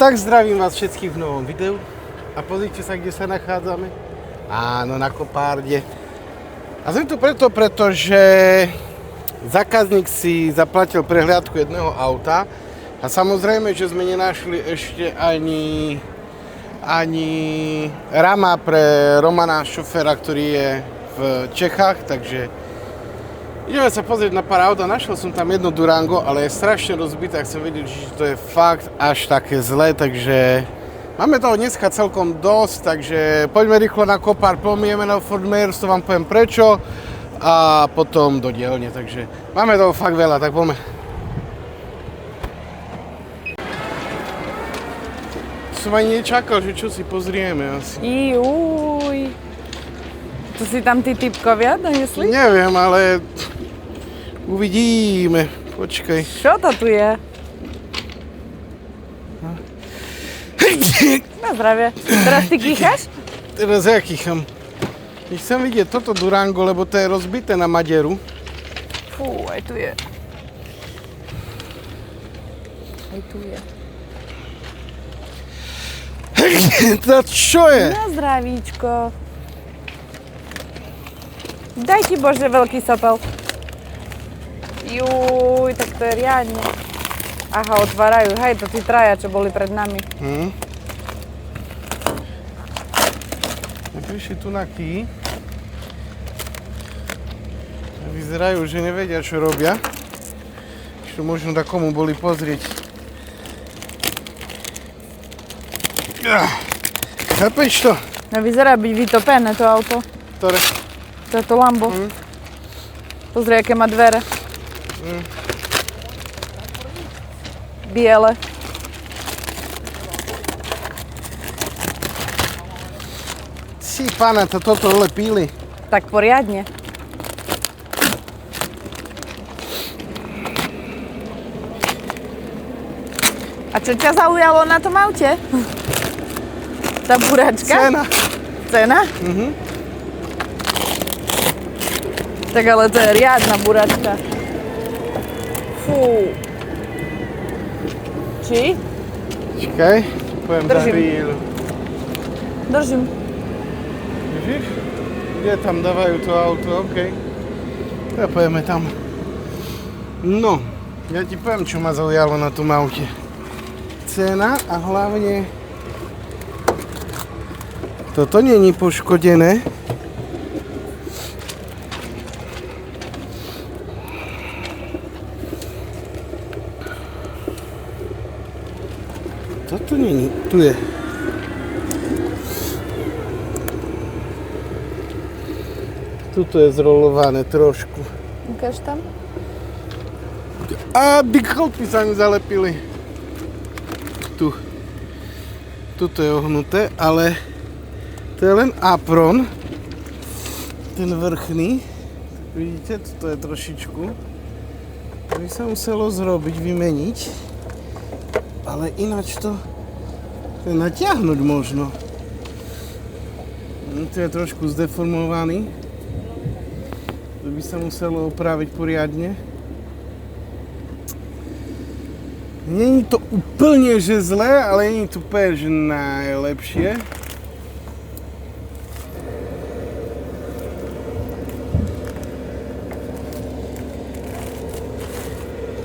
tak zdravím vás všetkých v novom videu. A pozrite sa, kde sa nachádzame. Áno, na kopárne. A sme tu pretože zákazník si zaplatil prehliadku jedného auta. A samozrejme, že sme nenašli ešte ani rama pre Romana šoféra, ktorý je v Čechách, takže ideme sa pozrieť na pár aut a našiel som tam jedno Durango, ale je strašne rozbité, chcem vedieť, že to je fakt až také zlé, takže máme toho dneska celkom dosť, takže poďme rýchlo na kopár, pomieme na Ford Mayors, to vám poviem prečo a potom do dielne, takže máme toho fakt veľa, tak poďme. Som ani nečakal, že čo si pozrieme asi. Juj. To si tam tí typkovia donesli? Neviem, ale uvidíme. Počkaj. Čo to tu je? Na zdravie. Teraz ty kýchaš? Teraz ja kýcham. Chcem vidieť toto Durango, lebo to je rozbité na Maderu. Fú, aj tu je. Aj tu je. To čo je? Na zdravíčko. Daj ti Bože veľký sopel. Juj, tak to je riadne. Aha, otvárajú. Hej, to tí traja, čo boli pred nami. Prišli tu na ký. Vyzerajú, že nevedia, čo robia. Ešte možno da komu boli pozrieť. Chápeš to? No vyzerá byť vytopené to auto. Ktoré? To je to Lambo. Pozri, aké má dvere. Biele. Si pána, toto lepili. Tak poriadne. A čo ťa zaujalo na tom aute? Tá buračka? Cena. Cena? Tak ale to je riadna buračka. Fú. Či? Čakaj, poviem za Držím. chvíľu. Držím. Vidíš? Kde tam dávajú to auto, okej. Tak pojeme tam. No, ja ti poviem, čo ma zaujalo na tom aute. Cena a hlavne toto nie je poškodené. Toto nie je, tu je. Tuto je zrolované trošku. Ukáž tam? A bikolky sa mi zalepili. Tu. Tuto je ohnuté, ale to je len apron. Ten vrchný. Vidíte, toto je trošičku. To by sa muselo zrobiť, vymeniť. Ale ináč to je natiahnuť možno. To je trošku zdeformovaný. To by sa muselo opraviť poriadne. Není to úplne že zlé, ale není to úplne že najlepšie.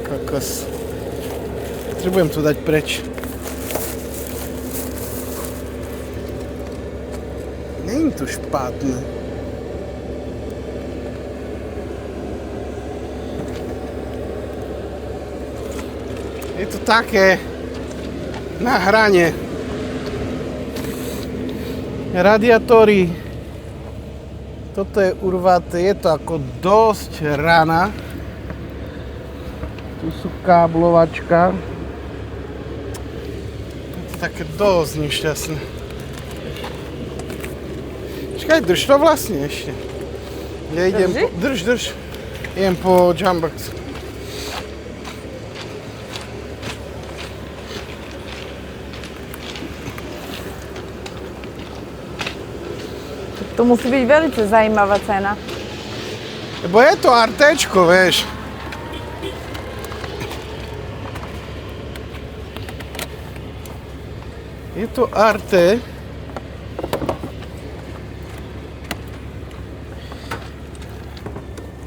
Kokos. Potrebujem to dať preč. Není to špatné. Je to také na hrane. Radiátory. Toto je urvaté, je to ako dosť rana. Tu sú káblovačka. Je to také dosť nešťastné. Čakaj, drž to vlastne ešte. Ja idem po, drž. Idem po Jumbox. To musí byť veľmi zaujímavá cena. Lebo je to artéčko, vieš. Je to Arte.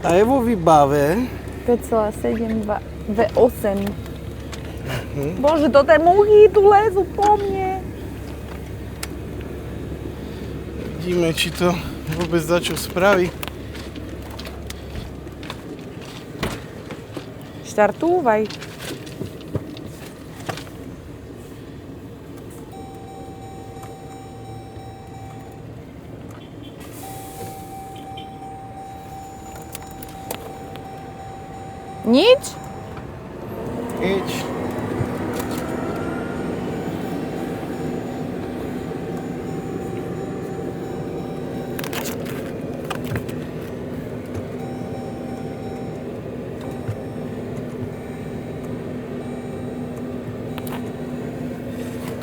A je vo výbave. 5,7 V8. Bože, to tie muchy tu lezu po mne. Vidíme, či to vôbec dá čo spraví. Štartúvaj. Nič? Nič.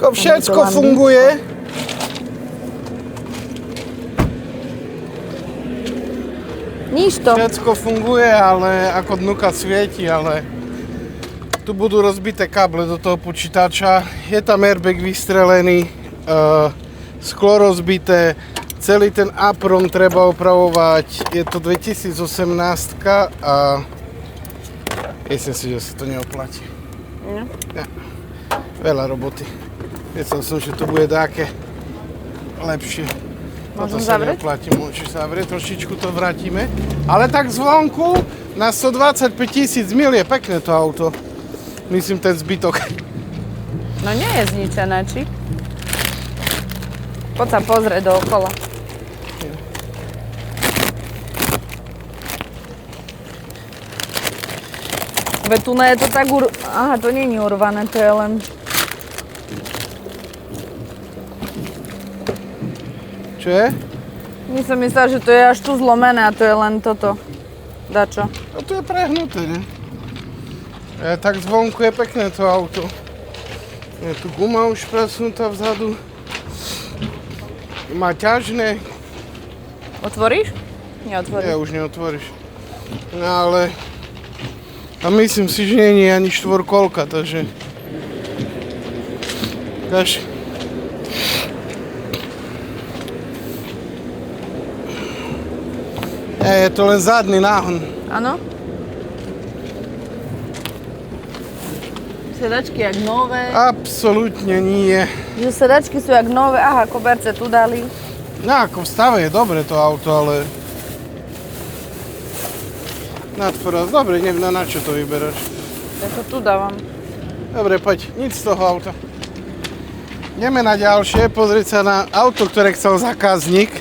To všetko funguje. Nič to. Všetko funguje, ale ako dnuka svieti, ale tu budú rozbité káble do toho počítača. Je tam airbag vystrelený, sklo rozbité, celý ten apron treba opravovať. Je to 2018 a myslím si, že sa to neoplatí. No. Ja. Veľa roboty. Myslel som, že to bude také lepšie. Môžem Toto sa zavrieť? neoplatí, môžeš zavrieť, trošičku to vrátime. Ale tak zvonku na 125 000 mil je pekné to auto. Myslím ten zbytok. No nie je zničené, či? Poď sa pozrieť dookola. Veď tu je to tak Aha, to nie je urvané, to je len... Čo je? My som myslela, že to je až tu zlomené a to je len toto. Dačo. No to je prehnuté, ne? Tak zvonku je pekné to auto. Je tu guma už presnutá vzadu. Má ťažné. Otvoríš? Neotvoríš. Ja už neotvoríš. No ale... A myslím si, že nie je ani štvorkolka, takže... Kaž... Je to len zadný náhon. Áno? Sedačky jak nové. Absolútne nie. Že sedačky sú jak nové. Aha, koberce tu dali. No ako v stave je dobre to auto, ale... Nadforaz, dobre, neviem na čo to vyberáš. Ja to tu dávam. Dobre, poď, nič z toho auta. Ideme na ďalšie, pozrieť sa na auto, ktoré chcel zákazník,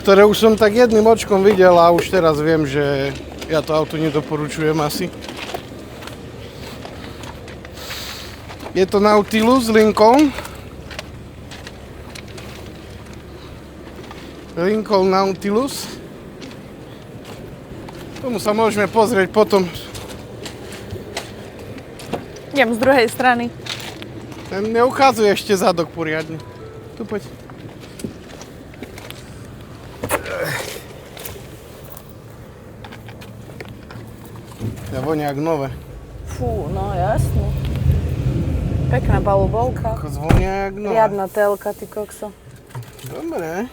ktoré už som tak jedným očkom videl a už teraz viem, že ja to auto nedoporučujem asi. Je to Nautilus Lincoln. Lincoln Nautilus. Tomu sa môžeme pozrieť potom. Idem z druhej strany. Ten neukazuje ešte zadok poriadne. Tu poď. Ja vonia jak nové. Fú, no jasne. Pekná palubovka. Ako zvonia jak nové. Riadna telka, ty kokso. Dobre.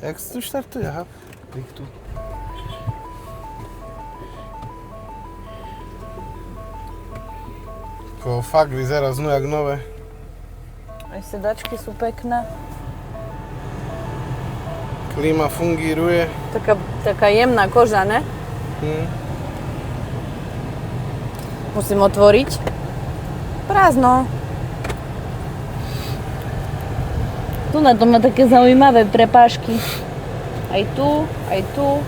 Jak sa tu štartuje? Aha, klik tu. Ako fakt vyzerá znú jak nové. Aj sedačky sú pekné. Klíma fungíruje. Taká jemná koža, ne? Musím otvoriť. Prázdno. Tu na tom má také zaujímavé prepážky. Aj tu, aj tu.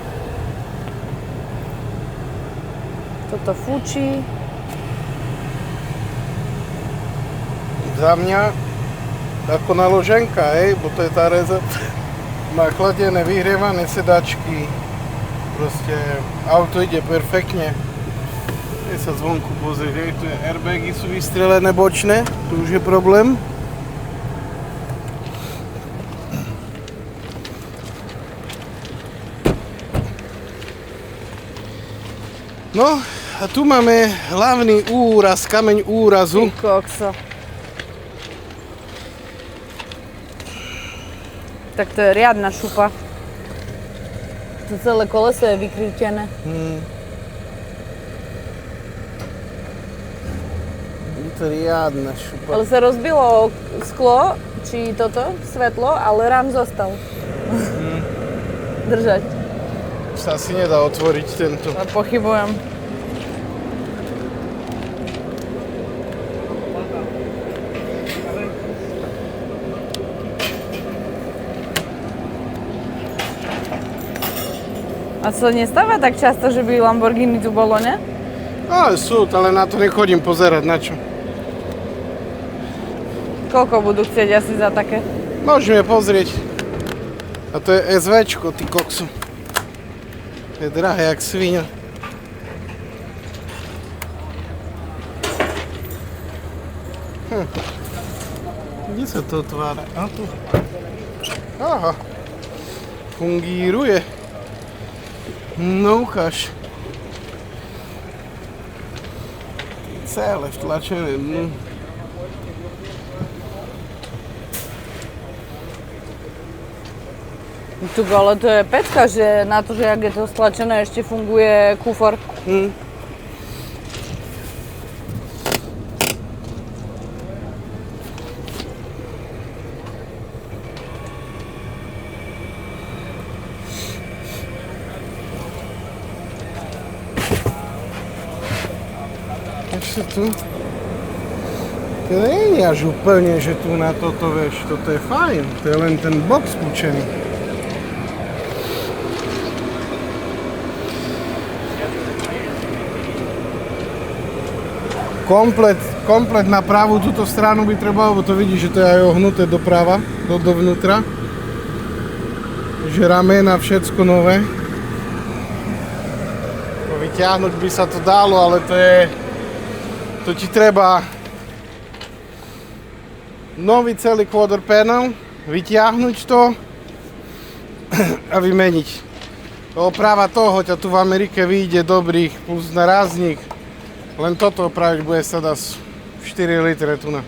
Toto fučí. Za mňa ako naloženka, bo to je tá reza. Má chladené, vyhrievané sedačky. Proste auto ide perfektne. Je sa zvonku pozrieť, tu je airbagy sú vystrelené bočné, tu už je problém. No a tu máme hlavný úraz, kameň úrazu. Ty kokso. Tak to je riadna šupa. To celé koleso je vykrútené. Je to riadna šupa. Ale sa rozbilo sklo, či toto, svetlo, ale rám zostal. Držať. Sa asi nedá otvoriť tento. Pochybujem. A to nestáva tak často, že by Lamborghini tu bolo, ne? Ale sú, ale na to nechodím pozerať, na čo. Koľko budú chcieť asi za také? Môžeme pozrieť. A to je SVčko, ty koksu. To je drahé jak svinia. Kde sa to otvára? A tu. Aha. Fungíruje. No ukáž. Celé vtlačené dnu. Ale to je pecka, že na to, že jak je to stlačené, ešte funguje kufor. Ešte tu. To nie je až úplne, že tu na toto, vieš, toto je fajn. To je len ten bok spúčený. Komplet na pravú túto stranu by trebalo, lebo to vidíš, že to je aj ohnuté doprava, dovnútra. Že ramena, všetko nové. Vyťahnuť by sa to dalo, ale to ti treba nový celý quarter panel, vyťahnuť to a vymeniť. Oprava toho ťa tu v Amerike vyjde dobrých plus narazník. Len toto opraviť bude sa dá 4 litre tu na.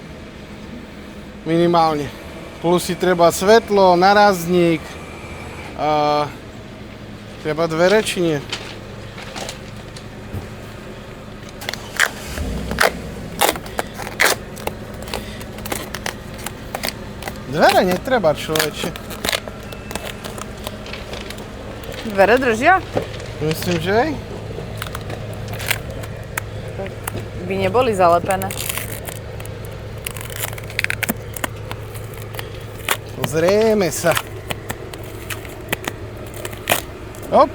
Minimálne. Plus si treba svetlo, narazník, a treba dvere či nie? Dvere netreba, človeče. Dvere držia? Myslím, že aj. By neboli zalepené. Pozrieme sa. Hop.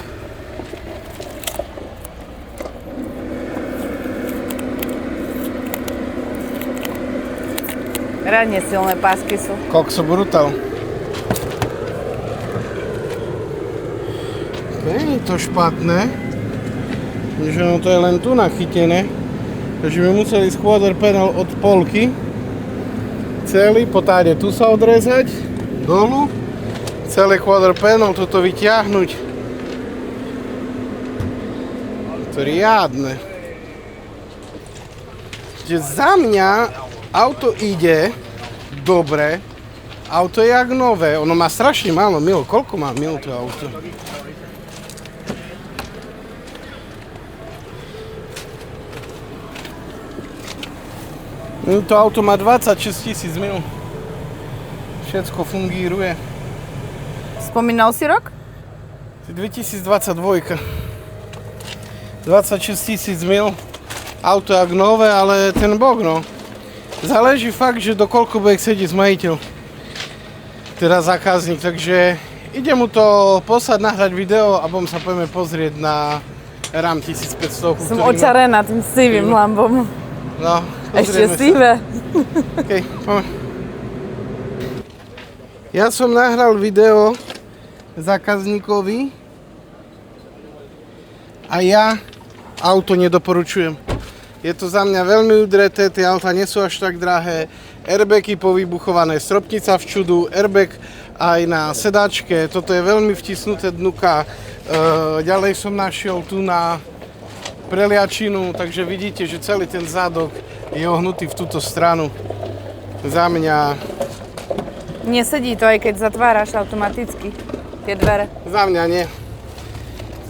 Radne silné pásky sú. Kokso brutál. Nie je to špatné. Že no to je len tu nachytené. Takže by museli quarter panel od polky. Celý, potáde tu sa odrezať. Dolu. Celý quarter panel, toto vyťahnuť. To je riadne. Že za mňa auto ide dobre. Auto je jak nové. Ono má strašne málo mil. Koľko má mil to auto? To auto má 26 000 mil. Všetko fungíruje. Spomínal si rok? 2022. 26 000 mil. Auto jak nové, ale ten bok, no. Záleží fakt, že do koľko bude chcieť majiteľ. Teda zákazník, takže idem mu to poslať, nahrať video a budem sa poďme pozrieť na Ram 1500. Som očarená tým sivým lambom. No, ešte sivé. Okay, poďme. Ja som nahral video zákazníkovi a ja auto nedoporučujem. Je to za mňa veľmi udreté, tie autá nie sú až tak drahé. Airbagy povybuchované, stropnica v čudu, airbag aj na sedačke. Toto je veľmi vtisnuté dnuka. Ďalej som našiel tu na preliačinu, takže vidíte, že celý ten zadok je ohnutý v túto stranu. Za mňa... Nesedí to, aj keď zatváraš automaticky tie dvere. Za mňa nie.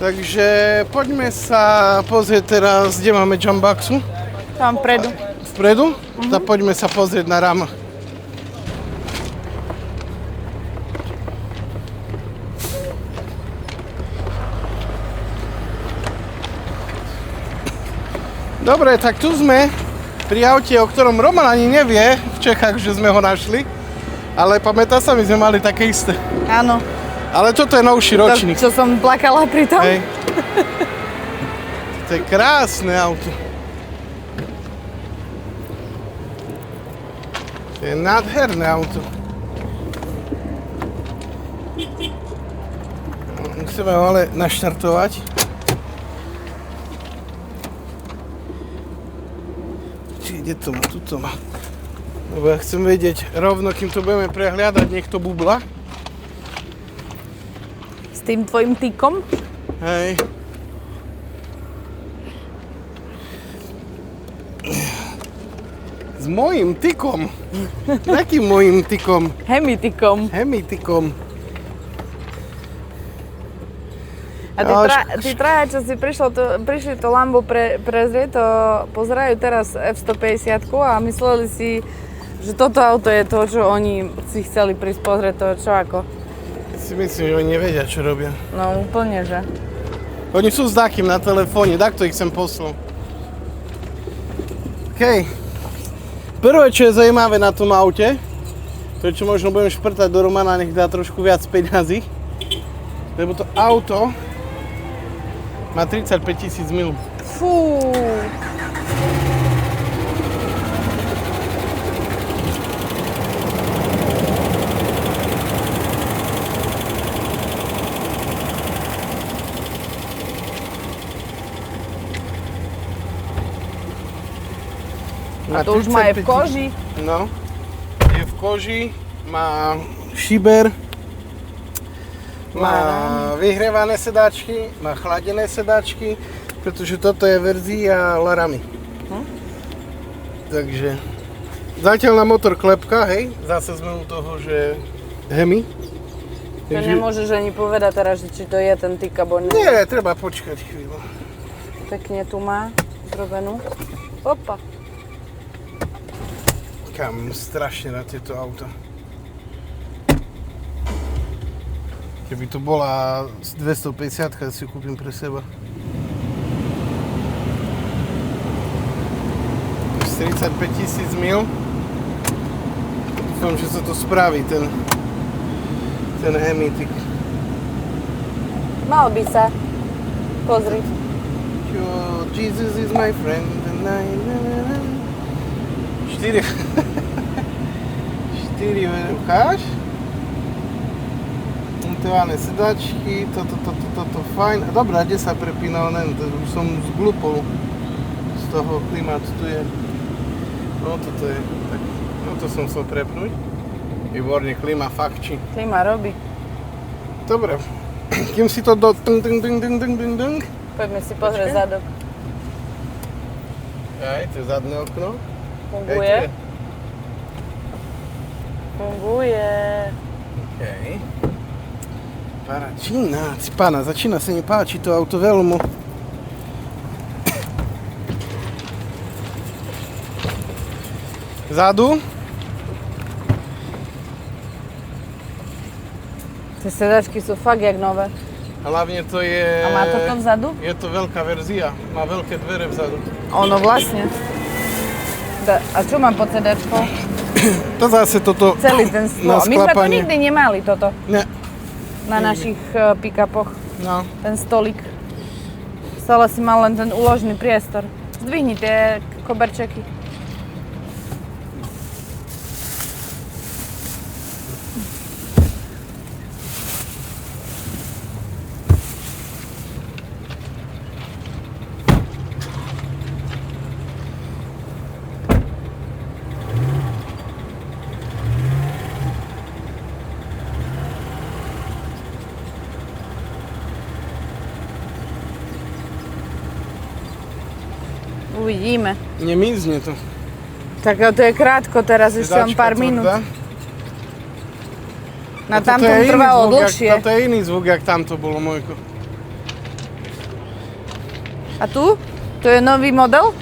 Takže poďme sa pozrieť teraz, kde máme Jambaxu. Tam vpredu. Vpredu? Tak poďme sa pozrieť na Rama. Dobre, tak tu sme pri aute, o ktorom Roman ani nevie v Čechách, že sme ho našli. Ale pamätá sa, my sme mali také isté. Áno. Ale toto je novší ročník. To, čo som plakala pri tom. Hej. To je krásne auto. To je nádherné auto. Musíme ho ale naštartovať. Či kde to má? Tuto má. Lebo ja chcem vedieť rovno, kým to budeme prehliadať, nech to bubla. S tým tvojim tykom. Hej. S mojím tykom. Akým mojím tykom? Hemitykom. Hemitykom. A tí traja, čo si prišli to Lambo prezrieť, to pozerajú teraz F-150 a mysleli si, že toto auto je to, čo oni si chceli prísť pozrieť, to čo ako. Si myslím, že oni nevedia, čo robia. No úplne, že. Oni sú s takým na telefóne, takto ich sem poslal. OK. Prvé, čo je zaujímavé na tom aute, prečo možno budem šprtať do Romana, nech dá trošku viac peňazí, lebo to auto má 35 000 mil. Fú. A to už má aj v koži. No, je v koži, má šiber, má vyhrievané sedáčky, má chladené sedáčky, pretože toto je verzia Laramie. Takže zatiaľ na motor klepka, hej, zase sme u toho, že Hemi. To nemôžeš ani povedať teraz, či to je ten tyk, alebo nie. Nie, treba počkať chvíľu. Pekne tu má zrobenú. Opa. Kam strašne na tieto auta. Keby to bola 250, si kúpim pre seba. Z 35 000 mil. Dúfam, že sa to spraví, ten Hemityk. Mal by sa. Pozri. Jesus is my friend and I... 4 ukáž. Montované sedačky, toto fajn. Dobre, a kde sa prepína onen? Už som zglúpol z toho klimatu, tu je. No toto je, tak, no to som chcel prepnúť. Výborne, klima fakčí. Klima robí. Dobre, kým si to do Poďme si pozrieť zadok. Aj, to je zadné okno. Funguje. Funguje. Okej. Pána, začína sa mi páčiť to auto veľmi. Vzadu. Tie sedačky sú fakt jak nové. Hlavne to je... A má toto vzadu? Je to veľká verzia. Má veľké dvere vzadu. Ono vlastne. A čo mám pod sedačkou? To zase toto Celý ten stôl. na My sme to sklapanie. nikdy nemali toto. Ne. Na našich pick-upoch. No. Ten stolík. Stále si mal len ten úložný priestor. Zdvihni tie koberčeky. Uvidíme. Nemizne to. Tak to je krátko teraz, ešte len pár minút. Na tamtom trvalo dlhšie. Toto je iný zvuk, jak tamto bolo, Mojko. A tu? To je nový model?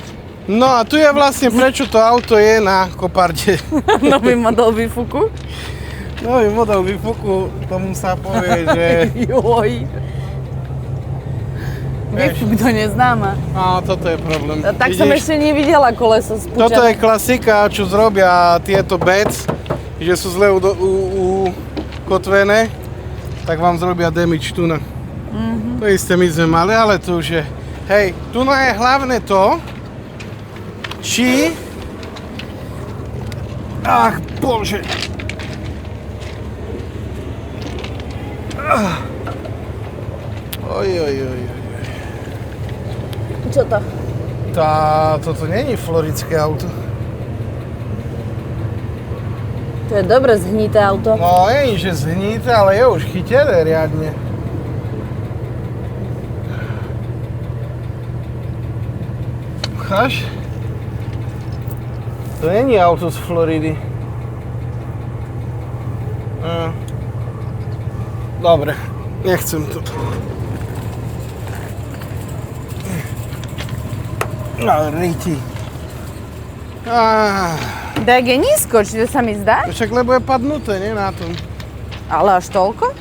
No a tu je vlastne prečo to auto je na koparde. Nový model výfuku? Nový model výfuku, tomu sa povie, že... Joj. Výfuk to neznáma. No, toto je problém. Tak som ešte nevidela koleso spúčané. Toto je klasika, čo zrobia tieto bec, že sú zle ukotvené, tak vám zrobia damage tu na. To isté my sme mali, ale tu už je. Hej, tu je hlavne to, či... Ach, bože. Oj. Čo to? Toto není floridské auto. To je dobre zhnité auto. No, nie že zhnité, ale je už chytené riadne. Cháš? To není auto z Floridy. Dobre, nechcem to. No, riti. Tak je nízko, či to sa mi zdá? Však lebo je padnuté, nie na tom. Ale až toľko?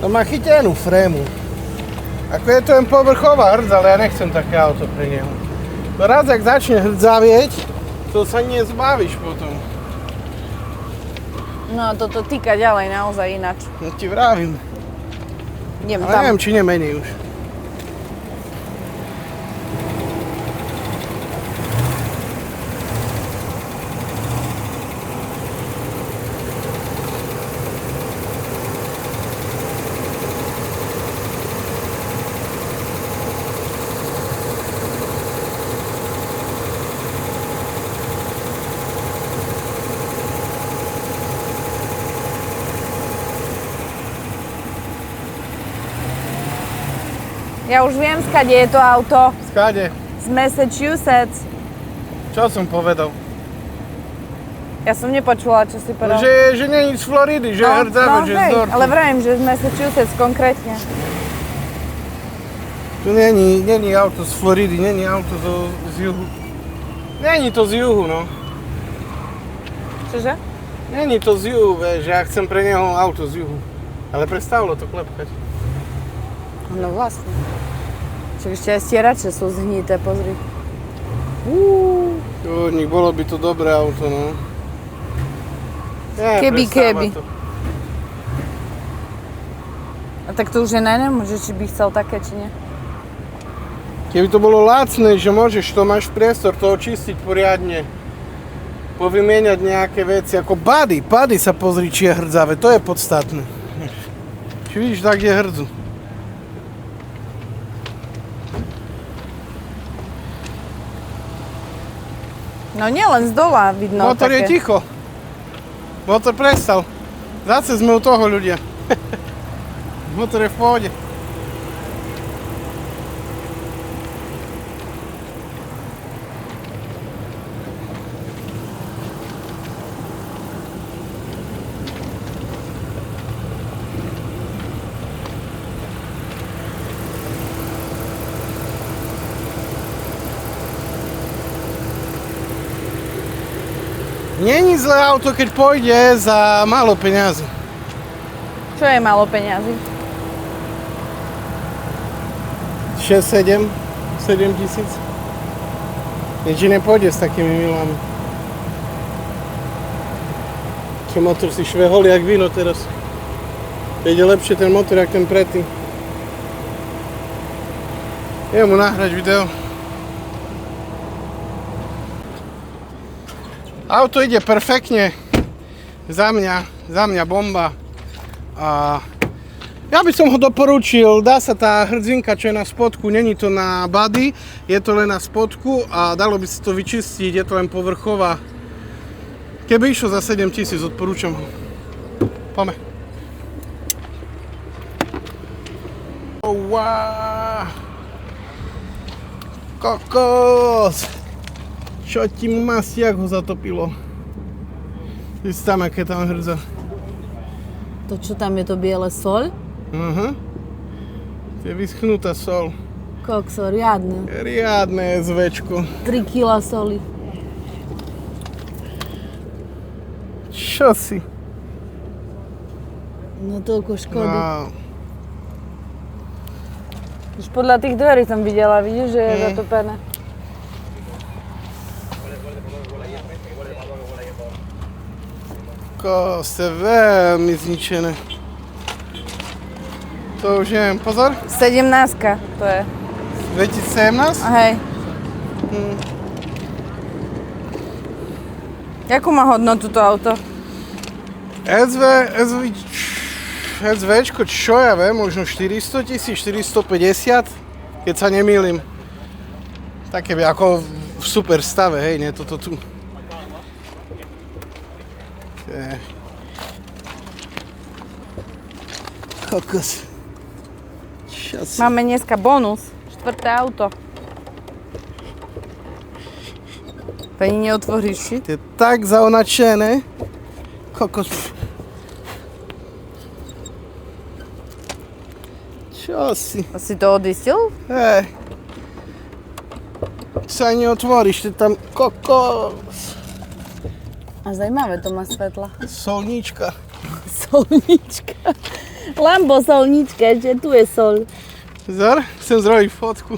To má chytenú frému. Ako je to len povrchová hrdza, ale ja nechcem také auto pre neho. To raz, ak začne hrdzavieť, to sa nezbavíš potom. No toto týka ďalej naozaj ináč. No ti vravím. Idem Ale tam. neviem, či nemení už. Ja už viem, skade je to auto. Skade? Z Massachusetts. Čo som povedal? Ja som nepočula, čo si povedal. Že nie je z Floridy, že je hrdzavé, že je z Dortu. ale vravím, že z Massachusetts konkrétne. Tu není auto z Floridy, není auto z juhu. Není to z juhu, no. Čože? Není to z juhu, vieš, že ja chcem pre neho auto z juhu. Ale prestávalo to klepkať. No vlastne. Čiže ešte aj stierače sú zhnité, pozri. Nech bolo by to dobré auto, no. Keby. A tak to už je najnem, že či by chcel také, či nie? Keby to bolo lacné, že môžeš, to máš priestor to očistiť poriadne. Povymieňať nejaké veci, ako body sa pozri, či je hrdzavé, to je podstatné. Či vidíš, tak je hrdzu. No nielen z dola vidno Motor také. je ticho. Motor prestal. Zase sme u toho ľudia. Motor je v pohode. Není zlé auto, keď pôjde za málo peňazí. Čo je málo peňazí? 6, 7 tisíc. Niečo nepôjde s takými milami. Čo motor si švehol jak víno teraz. Ide lepšie ten motor, jak ten predtým. Idem mu nahrať video. Auto ide perfektne, za mňa bomba. A ja by som ho doporučil, dá sa tá hrdzinka, čo je na spodku, není to na body, je to len na spodku a dalo by sa to vyčistiť, je to len povrchová. Keby išlo za 7 000, odporúčam ho. Poďme. Oh, wow. Kokos! Čo ti masiak ho zatopilo? Ty si tam, aké tam hrdza. To čo tam je, to biele sol? Aha. To je vyschnutá sol. Kokso, riadne. Riadne zvečko. 3 kg soli. Čo si? No toľko škody. No. Už podľa tých dverí som videla, vidíš, že je zatopené. Koste veľmi zničené. To už neviem, pozor. 17-ka to je. 2017? Hej. Jakú má hodnotu to auto? SVčko, čo ja viem, možno 400 000, 450, keď sa nemýlim. Také ako v super stave, hej, nie toto tu. Kokos. Máme dneska bonus. 4. auto. To ani neotvoríš, či? To je tak zaonačené. Kokos. Čo si? A si to odistil? Hej. Sa ani neotvoríš, to je tam kokos. A zajímavé to má svetla. Solníčka. Solnička. Lambo solnička, že tu je sol. Pozor, chcem zrobiť fotku.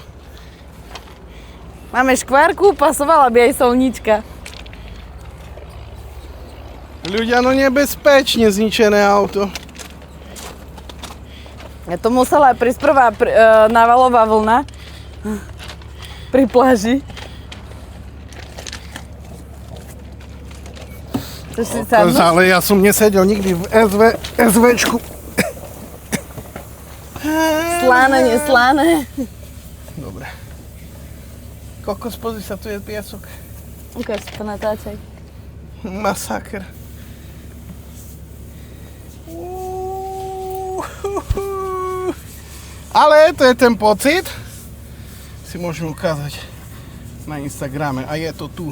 Máme škvárku, pasovala by aj solnička. Ľudia, no nebezpečne zničené auto. Ja to musela prísť prvá návalová vlna pri pláži. To si sadnúť? Ale ja som nesedel nikdy v SVčku. Sláne, nesláne. Dobre. Kokos, pozri sa, tu je piesok. Ukáž, to natáčaj. Masaker. Ale to je ten pocit, si môžeme ukázať na Instagrame a je to tu.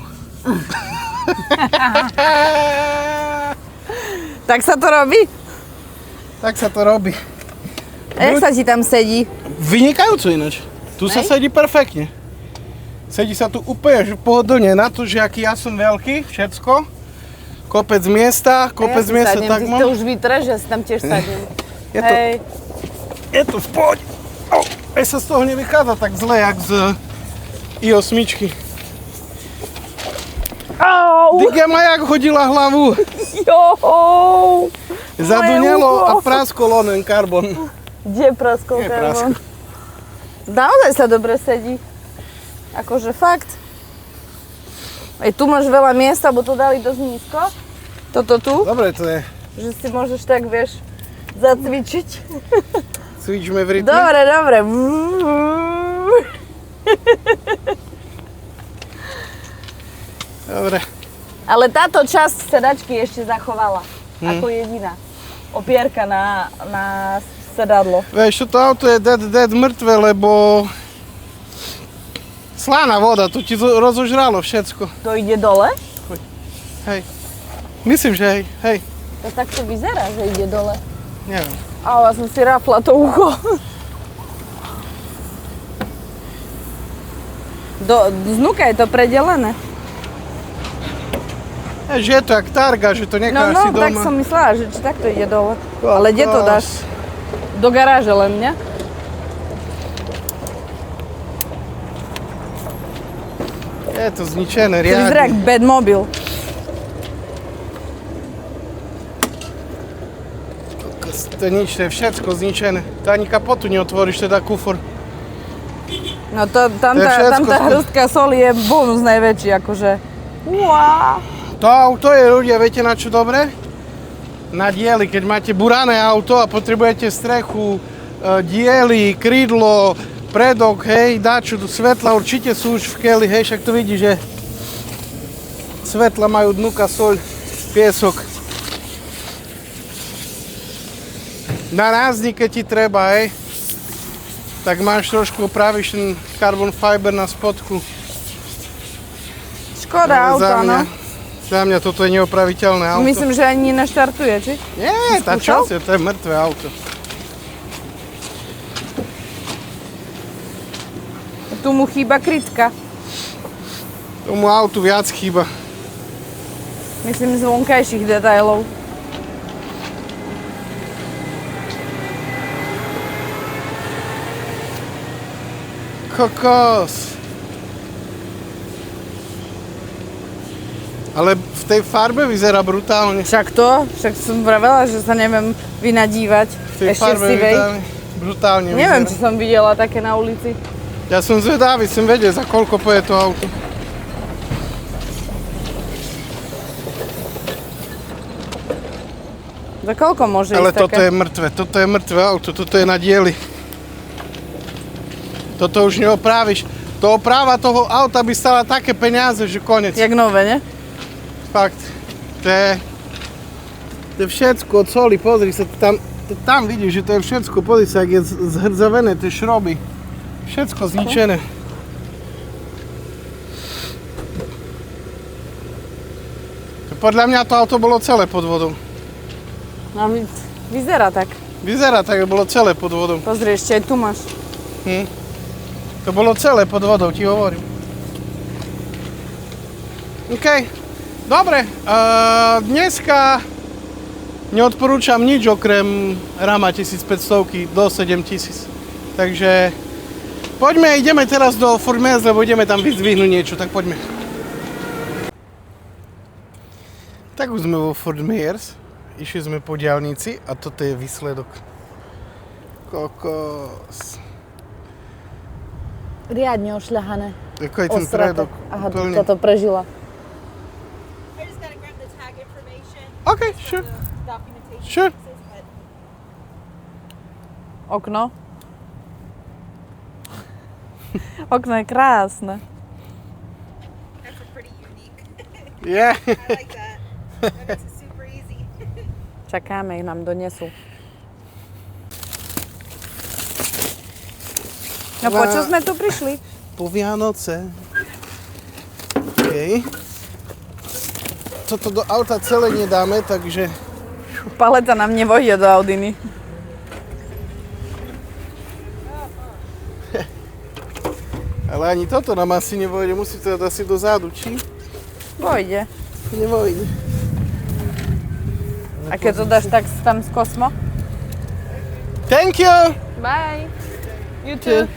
Tak sa to robí? Tak sa to robí. A jak sa ti tam sedí? Vynikajúco ináč. Tu sa sedí perfektne. Sedí sa tu úplne že pohodlne na to, že aký ja som veľký, všetko. Kopec miesta tak Ty mám. to už vytreš, ja si tam tiež sadnem. Je to v pohode. Aj sa z toho nevychádza tak zle, jak z i8. Au! Diga ma jak hodila hlavu. Jou! Zadunelo a praskol onen karbon. Kde praskol karbon? Naozaj sa dobre sedí. Akože fakt. Aj tu máš veľa miesta, bo to dali dosť nízko. Toto tu. Dobre to je. Že si môžeš tak, vieš, zacvičiť. Cvičme v rytme. Dobre. Dobre. Ale táto časť sedačky ešte zachovala. Ako jediná. Opierka na sedadlo. Vieš, toto auto je dead mŕtve, lebo slaná voda, to ti rozožralo všetko. To ide dole? Hej. Myslím, že hej. To takto vyzerá, že ide dole. Neviem. Ale ja som si rafla to ucho. Znúka je to predelené. Že je to jak targa, že to necháš si doma. Tak som myslela, že či takto ide dole. Ale kde to dáš? Do garáže len, ne? Je to zničené To vyzerá jak riadne. Batmobil. To je nič, to je všetko zničené. To ani kapotu neotvoríš, teda kufor. No tam To je všetko tá hrstka soli je bonus najväčší, akože. Uá. To auto je, ľudia, viete na čo dobre? Na diely, keď máte burané auto a potrebujete strechu, diely, krídlo, predok, hej, dáčo, svetla určite sú už v keli, hej, však to vidíš, že svetla majú dnuka, soľ, piesok. Na názdni, keď ti treba, hej. tak máš trošku opravíš ten carbon fiber na spodku. Škoda auta, no. Za mňa toto je neopraviteľné auto. Myslím, že ani naštartuje, či? Nie, tá časť, to je mŕtve auto. Tu mu chýba krytka. Tomu autu viac chýba. Myslím z vonkajších detailov. Kokos. Ale v tej farbe vyzerá brutálne. Však som vravela, že sa neviem vynadívať. V tej Ešte farbe sivej. brutálne Neviem, vyzerá. či som videla také na ulici. Ja som zvedavý, chcem vedieť, za koľko poje to auto. Za koľko môže Ale ísť toto také? toto je mŕtve auto, toto je na diely. Toto už neopráviš. To oprava toho auta by stala také peniaze, že konec. Jak nové, ne? Fakt. To je všetko od soli, pozri sa, tam vidíš, že to je všetko, pozri sa, ak je zhrdzavené, tie šroby. Všetko zničené. Podľa mňa to auto bolo celé pod vodou. No, vyzerá tak. Vyzerá tak, že bolo celé pod vodou. Pozri, ešte aj tu máš. To bolo celé pod vodou, ti hovorím. OK. Dobre, dneska neodporúčam nič okrem Rama 1500 do 7000. Takže ideme teraz do Fort Myers, lebo ideme tam vyzdvihnúť niečo, tak poďme. Tak už sme vo Fort Myers, išli sme po diaľnici a toto je výsledok. Kokos. Riadne ošľahané. Ako je ten predok. Aha, úplne. toto prežila. I just gotta grab the tag information. OK, sure. Documentation. Sure. But Okno. Okno je krásne. that's a pretty unique. Yeah. I like that. That makes it super easy. Čakáme, ich nám donesú. No po čo sme tu prišli? Po Vianoce. OK. Toto do auta celé nedáme, takže... Paleta nám nevojde do Audiny. Ale ani toto nám asi nevojde, musí to dať asi dozadu, či? Vojde. Nevojde. A keď to dáš tak tam z Kosmo? Thank you! Bye. You too.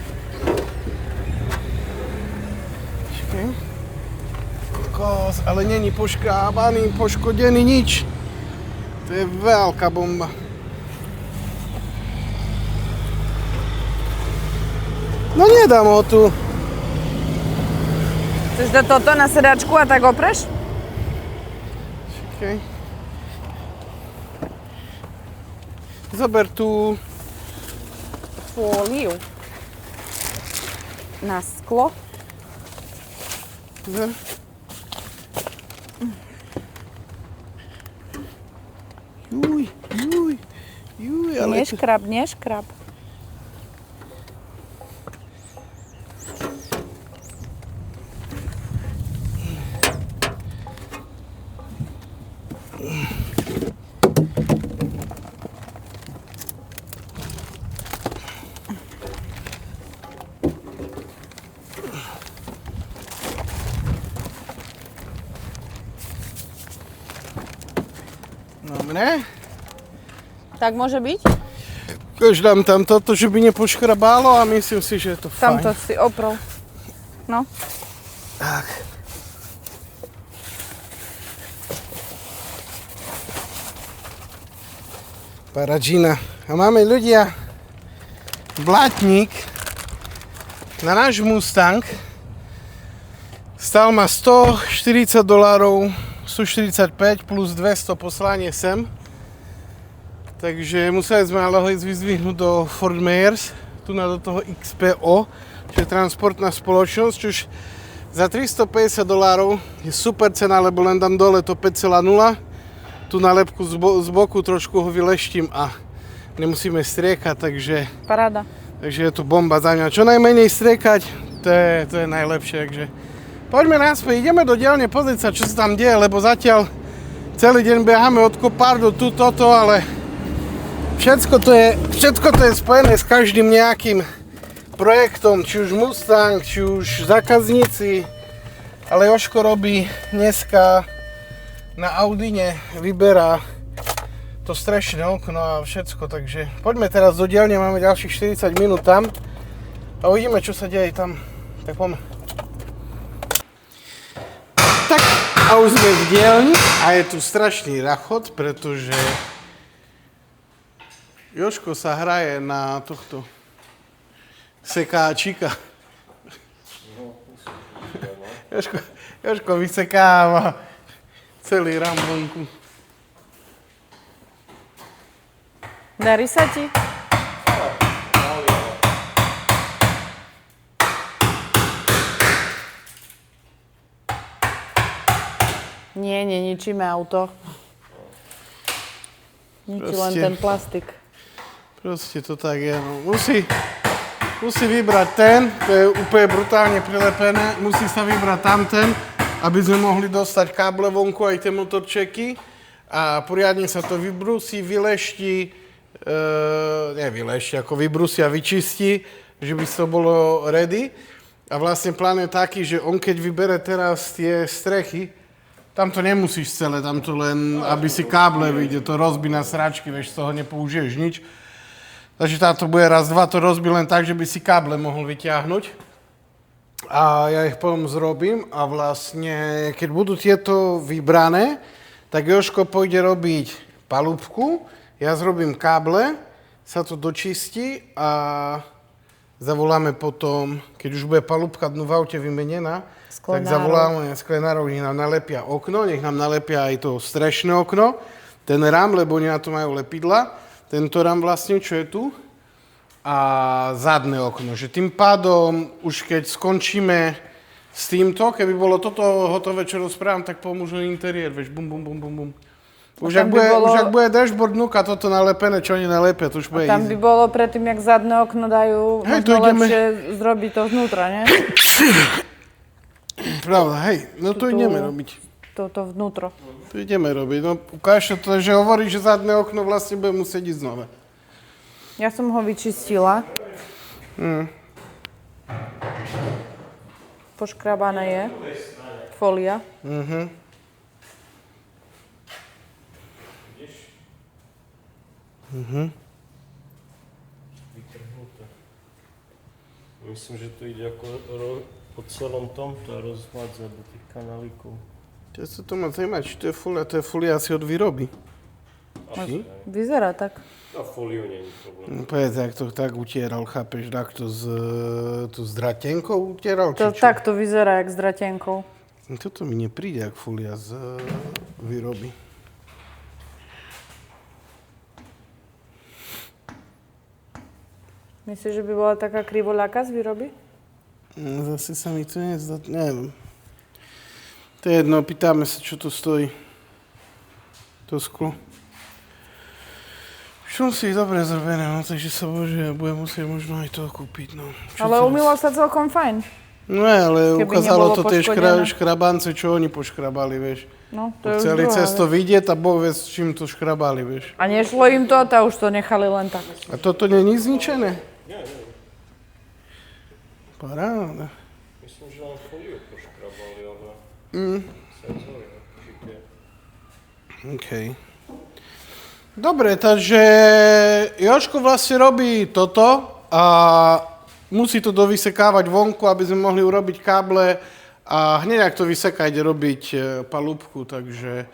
Okay. Kokos, ale není poškrábaný, poškodený, nič. To je veľká bomba. No nedám ho tu. Chceš dať toto na sedačku a tak opreš? Okay. Zober tú Fóliu. Na sklo. Zober. Juj, ale... Neškrab. Dobre. Tak môže byť? Už dám tam toto, že by nepoškrabalo a myslím si, že je to fajn. Tamto si oprol. No. Tak. Paradžina. A máme ľudia blatník na náš Mustang. Stál ma $140, 145 plus 200 poslanie sem. Takže museli sme ale ho ísť vyzdvihnúť do Fort Myers, tu do toho XPO, čo je transportná spoločnosť, čož za $350 je super cena, lebo len dám dole to 5,0, tu nálepku z boku trošku ho vyleštím a nemusíme striekať, takže Paráda. Takže je tu bomba za mňa. Čo najmenej striekať, to je najlepšie. Takže poďme naspäť, ideme do dielne pozrieť sa, čo sa tam deje, lebo zatiaľ celý deň beháme od kopár do toto, ale všetko to je spojené s každým nejakým projektom, či už Mustang, či už zákazníci, ale Jožko robí dneska na Audine, vyberá to strešné okno a všetko, takže poďme teraz do dielne, máme ďalších 40 minút tam a uvidíme, čo sa deje tam, tak poďme. Tak a už sme v dielni a je tu strašný rachot, pretože Jožko sa hraje na tohto sekáčika. Jožko vysekáva celý ram vonku. Darí sa ti? Nie, ničíme auto. Ničí len ten plastik. Proste to tak je. No. Musí vybrať ten, to je úplne brutálne prilepené, musí sa vybrať tamten, aby sme mohli dostať káble vonku aj tie motorčeky a poriadne sa to vybrúsi, vyleští, ako vybrúsi a vyčistí, že by to bolo ready. A vlastne plán je taký, že on keď vybere teraz tie strechy, tam to nemusíš celé, tam to len, aby si káble vyjde, to rozbí na sračky, vieš, z toho nepoužiješ nič. Takže táto bude raz, dva, to rozbí len tak, že by si káble mohol vyťahnuť. A ja ich potom zrobím a vlastne, keď budú tieto vybrané, tak Jožko pôjde robiť palúbku, ja zrobím káble, sa to dočistí a zavoláme potom, keď už bude palúbka dnu v aute vymenená, tak zavoláme sklenárov, nech nám nalepia okno, nech nám nalepia aj to strešné okno, ten rám, lebo oni na to majú lepidla, tento rám vlastne, čo je tu, a zadné okno. Že tým pádom, už keď skončíme s týmto, keby bolo toto hotové, čo rozprávam, tak pomôžu interiér, vieš, bum, bum, bum, bum, bum. Už ak bude dashboard nuka, toto nalepené, čo oni nalepia, to už bude tam easy. by bolo predtým, jak zadné okno dajú, možno lepšie zrobiť to znútra, nie? Pravda, hej, no to ideme robiť. Toto vnútro. To ideme robiť, no ukáž to, že hovorí, že zadné okno vlastne bude musieť ísť znova. Ja som ho vyčistila. Poškrabané je. Fólia. Myslím, že to ide ako po celom tomto a rozvádzať do tých kanálíkov. Čo sa to má zaujímať, či to je folia asi od výroby. Vyzerá tak. A fóliu nie je problém. No povedz, jak to tak utieral, chápeš, tak to s dratenkou utieral, či čo? Tak to vyzerá, jak s dratenkou. Toto mi nepríde, jak folia z výroby. Myslíš, že by bola taká krivoľaka z výroby? No, zase sa mi to nezdá, neviem. To je jedno, pýtame sa, čo to stojí. To sklo. Čo si dobre zrobené, no, takže sa budem musieť možno aj toho kúpiť, no. Ale umýlo sa celkom fajn. No ale Keby ukázalo nebolo to tie poškodené. škrabance, čo oni poškrabali, vieš. No, to je už Chceli druhá cez to vec. vidieť a Boh vie, s čím to škrabali, vieš. A nešlo im to a už to nechali len tak. A toto nie je zničené? Nie. Paráda. Myslím, že len fóliu poškrabali, ale senzory určite. OK. Dobre, takže Jožko vlastne robí toto a musí to dovysekávať vonku, aby sme mohli urobiť káble a hneď ak to vyseká, ide robiť palúbku, takže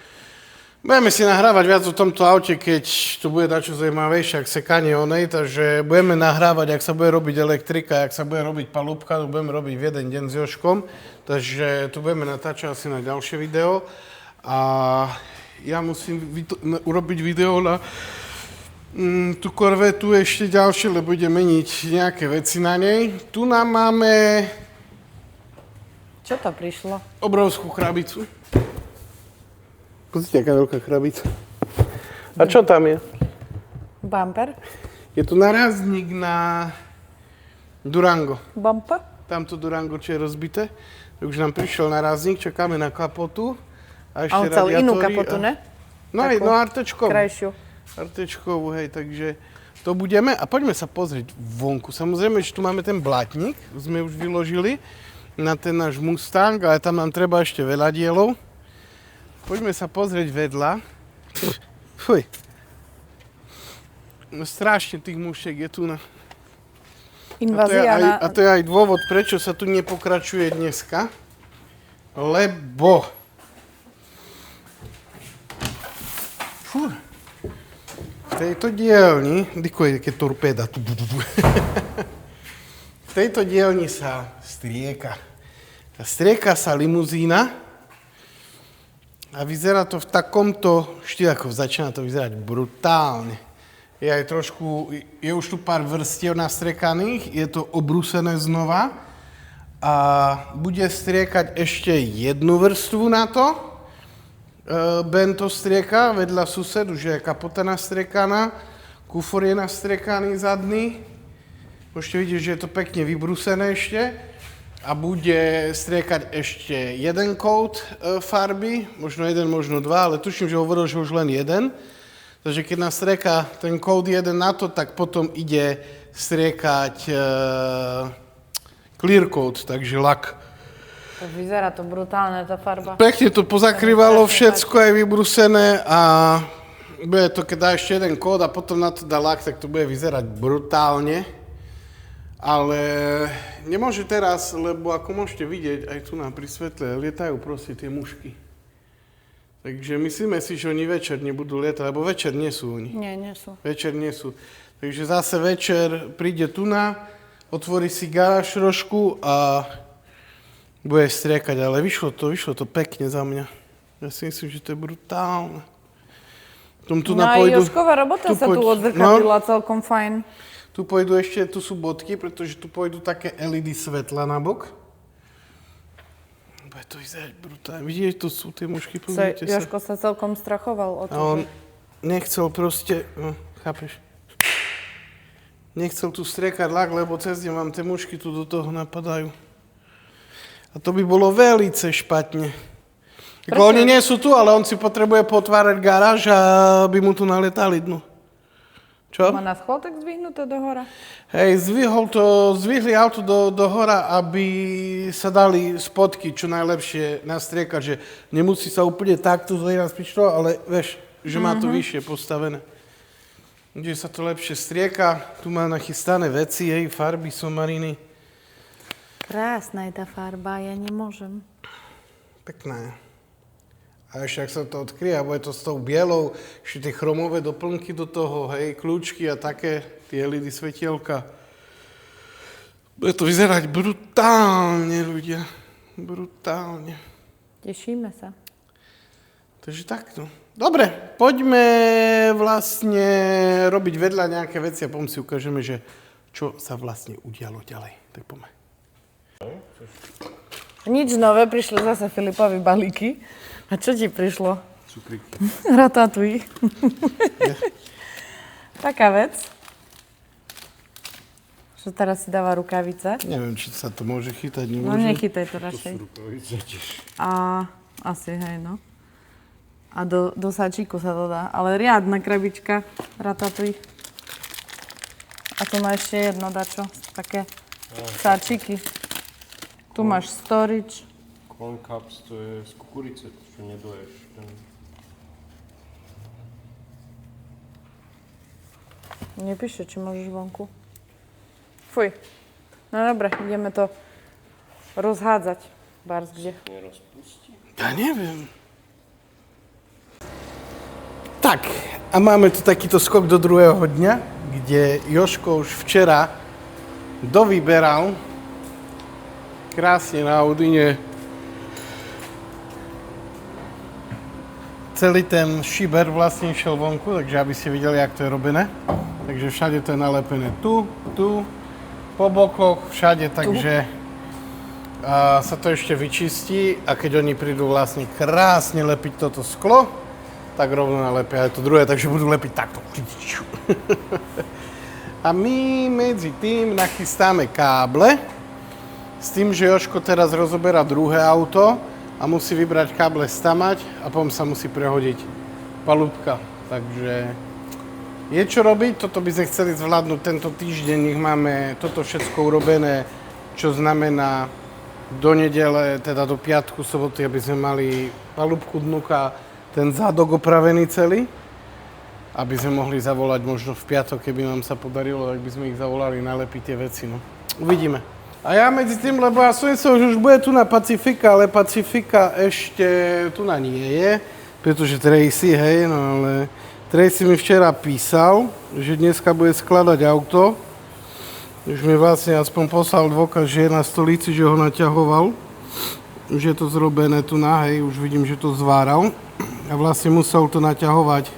budeme si nahrávať viac o tomto aute, keď to bude dačo zaujímavejšie, ak sekanie onej, takže budeme nahrávať, ak sa bude robiť elektrika, ak sa bude robiť palúbka, to budeme robiť v jeden deň s Jožkom, takže tu budeme natáčať asi na ďalšie video a ja musím urobiť video na tú korvetu ešte ďalšie, lebo ide meniť nejaké veci na nej. Tu nám máme Čo to prišlo? obrovskú krabicu. Pozrite, aká veľká krabica. A čo tam je? Bumper? Je to narazník na Durango. Bumper? Tamto Durango, čo je rozbité. Už nám prišiel narazník, čakáme na kapotu. A ešte Ale celú inú radiátory kapotu, ne? No aj, Takú no artečkovú. Krajšiu. Artečkovú, hej, takže to budeme. A poďme sa pozrieť vonku. Samozrejme, že tu máme ten blátnik, sme už vyložili na ten náš Mustang, ale tam nám treba ešte veľa dielov. Poďme sa pozrieť vedľa. Fuj. No strašne tých mušiek je tu na... Invázia A to je aj dôvod, prečo sa tu nepokračuje dneska. Lebo... Fú. V tejto dielni... Diko je také torpéda. V tejto dielni sa strieka. Strieka sa limuzína a vyzerá to v takomto štýle, ako začína to vyzerať brutálne. Je aj trošku, je už tu pár vrstiev nastriekaných, je to obrúsené znova a bude striekať ešte jednu vrstvu na to. Ben to strieka, vedľa sused, už je kapota nastriekaná, kufor je nastriekaný zadný. Môžete vidieť, že je to pekne vybrúsené ešte a bude striekať ešte jeden kód farby, možno jeden, možno dva, ale tuším, že hovoril, že už len jeden. Takže keď nastrieka ten kód jeden na to, tak potom ide striekať clear coat, takže lak. To vyzerá to brutálne, tá farba. Pekne to pozakrývalo všetko, je vybrúsené a bude to, keď dá ešte jeden kód a potom na to dá lak, tak to bude vyzerať brutálne. Ale nemôže teraz, lebo ako môžete vidieť, aj tu nám pri svetle lietajú proste tie mušky. Takže myslíme si, že oni večer nebudú lietať, lebo večer nie sú oni. Nie, nie sú. Večer nie sú. Takže zase večer príde tuna, otvorí si garáž trošku a bude striekať, ale vyšlo to pekne za mňa. Ja si myslím, že to je brutálne. No a Jožková robota sa tu odzrkadlila celkom fajn. Tu pôjdu ešte, tu sú bodky, pretože tu pôjdu také LED svetla na bok. Bude to vyzerať brutálne. Vidíte, tu sú tie mušky, pozrite sa. Jožko sa celkom strachoval o to, A on nechcel proste, no, chápeš? Nechcel tu striekať lak, lebo cez deň vám tie mušky tu do toho napadajú. A to by bolo veľce špatne. Ako oni nie sú tu, ale on si potrebuje potvárať garáž, aby mu tu naletali dnu. Čo? Má na schvál tak zdvihnuté do hora? Hej, zvihli auto do hora, aby sa dali spotky čo najlepšie nastriekať, že nemusí sa úplne takto zlejať spičto, ale vieš, že má to vyššie postavené. Kde sa to lepšie strieka, tu má nachystané veci, hej, farby, somariny. Krásna je tá farba, ja nemôžem. Pekná je. A ešte, ak sa to odkryje, a bude to s tou bielou, ešte tie chromové doplnky do toho, hej, kľúčky a také, tie LED svetielka. Bude to vyzerať brutálne, ľudia. Brutálne. Tešíme sa. Takže takto. Dobre, poďme vlastne robiť vedľa nejaké veci a potom si ukážeme, že čo sa vlastne udialo ďalej. Tak poďme. Nič nové, prišli zase Filipovi balíky. A čo ti prišlo? Cukríky. Ratatouille. Taká vec. Že teraz si dáva rukavice. Neviem, či sa to môže chytať, No nemôže. nechytaj to radšej. Rukavice tiež. A asi, hej, no. A do sáčiku sa to dá. Ale riadna krabička Ratatouille. A tu má ešte jedno dačo. Také sáčiky. Tu máš storage. Corn cups, to je z kukurice, čo nedoješ. Nepíše, či môžeš vonku. Fuj. No dobre, ideme to rozhádzať. Bárs kde? Nerozpustí. Ja neviem. Tak, a máme tu takýto skok do druhého dňa, kde Jožko už včera dovyberal krásne na Audine celý ten šiber vlastne išiel vonku, takže aby ste videli, jak to je robené. Takže všade to je nalepené tu, po bokoch, všade, takže sa to ešte vyčistí a keď oni prídu vlastne krásne lepiť toto sklo, tak rovno nalepia aj to druhé, takže budú lepiť takto. A my medzi tým nachystáme káble, s tým, že Jožko teraz rozoberá druhé auto a musí vybrať káble stamať a potom sa musí prehodiť palúbka. Takže je čo robiť, toto by sme chceli zvládnuť tento týždeň, nech máme toto všetko urobené, čo znamená do nedele, teda do piatku, soboty, aby sme mali palúbku dnuka, ten zádok opravený celý, aby sme mohli zavolať možno v piatok, keby nám sa podarilo, tak by sme ich zavolali, nalepiť tie veci, no. Uvidíme. A ja medzi tým, lebo ja som myslel, že už bude tu na Pacifika, ale Pacifika ešte tu na nie je, pretože Tracy, hej, no ale Tracy mi včera písal, že dneska bude skladať auto, už mi vlastne aspoň poslal dôkaz, že je na stolici, že ho naťahoval, už je to zrobené tu na, hej, už vidím, že to zváral a vlastne musel to naťahovať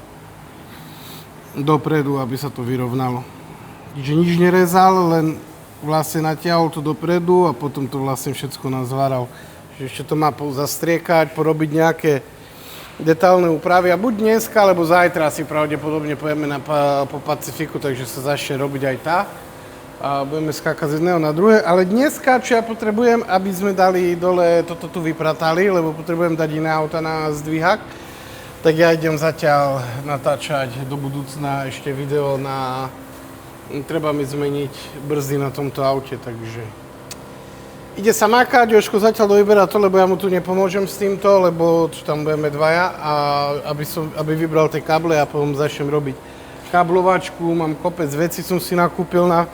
dopredu, aby sa to vyrovnalo. Čiže nič nerezal, len vlastne natiahol to dopredu a potom to vlastne všetko nazváral. Že ešte to má zastriekať, porobiť nejaké detálne úpravy a buď dneska, alebo zajtra si pravdepodobne pojeme po Pacifiku, takže sa začne robiť aj tá. A budeme skákať z jedného na druhé, ale dneska, čo ja potrebujem, aby sme dali dole, toto tu vypratali, lebo potrebujem dať iné auta na zdvihák, tak ja idem zatiaľ natáčať do budúcna ešte video na... Treba mi zmeniť brzdy na tomto aute, takže... Ide sa makať, Jožko zatiaľ dovyberá to, lebo ja mu tu nepomôžem s týmto, lebo tam budeme dvaja a aby vybral tie káble a potom začnem robiť káblovačku, mám kopec vecí, som si nakúpil na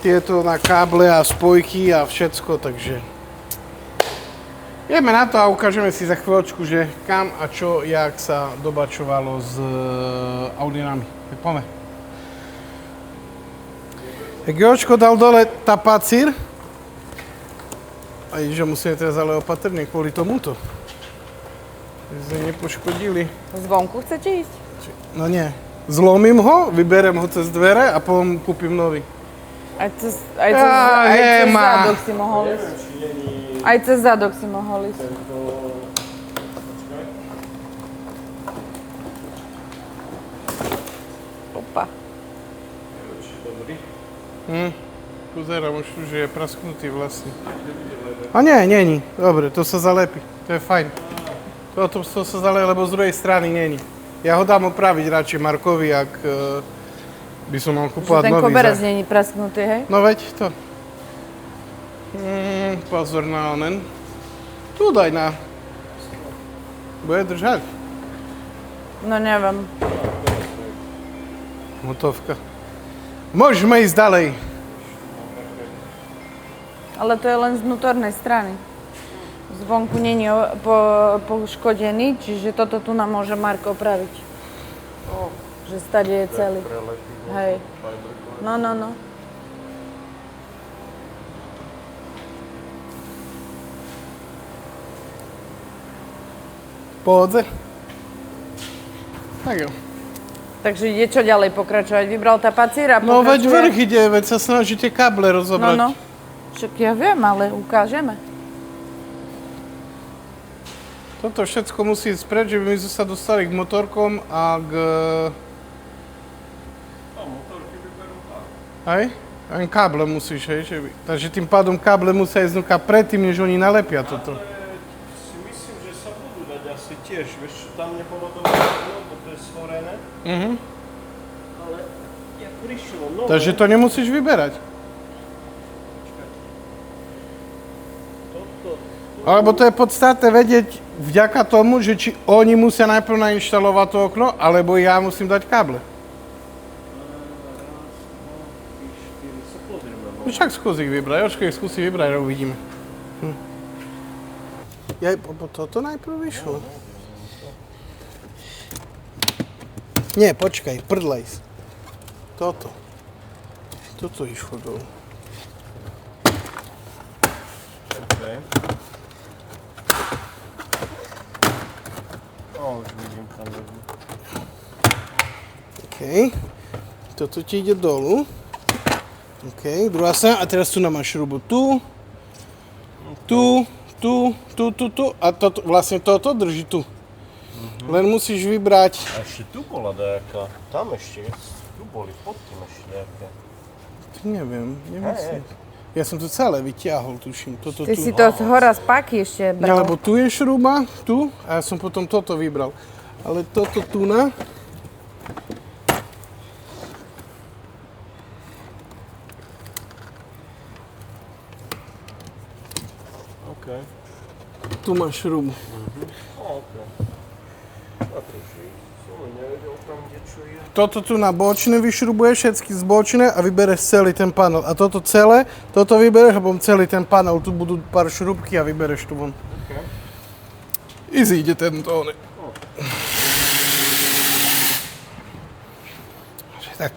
tieto, na káble a spojky a všetko, takže... Ideme na to a ukážeme si za chvíľočku, že kam a čo, jak sa dobačovalo s Audinami. Tak poďme. Tak Jožko dal dole tapacír. A že musíme teraz ale opatrne kvôli tomuto. Aby sme nepoškodili. Zvonku chcete ísť? No nie. Zlomím ho, vyberem ho cez dvere a potom kúpim nový. Aj cez zadok si mohol ísť. Aj cez zadok si mohol ísť. Opa. Pozerám už, že je prasknutý vlastne. A nie, není. Dobre, to sa zalepí. To je fajn. To sa zalepí, lebo z druhej strany není. Ja ho dám opraviť radšej Markovi, ak by som mal kúpovať nový. Že ten koberec není prasknutý, hej? No veď to. Pozor na onen. Tu daj na. Bude držať. No neviem. Hotovka. Môžeme ísť ďalej. Ale to je len z vnútornej strany. Zvonku není poškodený, čiže toto tu nám môže Marko opraviť. Že stade je celý. Hej. No. Pohodze. Tak jo. Takže ide čo ďalej pokračovať? Vybral tapacír a pokračuje? No veď vrch ide, veď sa snažíte káble rozobrať. No. Však ja viem, ale ukážeme. Toto všetko musí ísť preč, že by my sa dostali k motorkom a k... A motorky vyberú tak. Hej? Len káble musíš, hej? Takže tým pádom káble musia ísť znúka predtým, než oni nalepia toto. Si myslím, že sa budú dať asi tiež, vieš čo, tam nebolo to lebo to je schorené. Ale jak prišlo nové... Takže to nemusíš vyberať. Alebo to je podstatné vedieť vďaka tomu, že či oni musia najprv nainštalovať to okno, alebo ja musím dať káble. No však skús ich vybrať, Jožko ich skúsi vybrať a uvidíme. Toto najprv vyšlo. Nie, počkaj, prdlaj si. Toto išlo dolu. Okay. Už vidím kameru. OK. Toto ti ide dolu. OK, druhá strana. A teraz tu máš šrubu tu. Tu. A toto, vlastne toto drží tu. Len musíš vybrať... A ešte tu bola nejaká. Tam ešte je. Tu boli pod tým ešte nejaké. Neviem, nemyslím. Ja som to celé vyťahol, tuším. Toto Ty tu. si to z hora z paky ešte Nie, bral. lebo tu je šruba, tu, a ja som potom toto vybral. Ale toto tu na... OK. Tu máš šrubu. OK. A to už som nevedel tam, kde čo je. Toto tu na bočné vyšrubuješ, všetky zbočné a vybereš celý ten panel. A toto celé, toto vybereš a potom celý ten panel. Tu budú pár šrubky a vybereš tu von. OK. Easy ide tento one. Tak.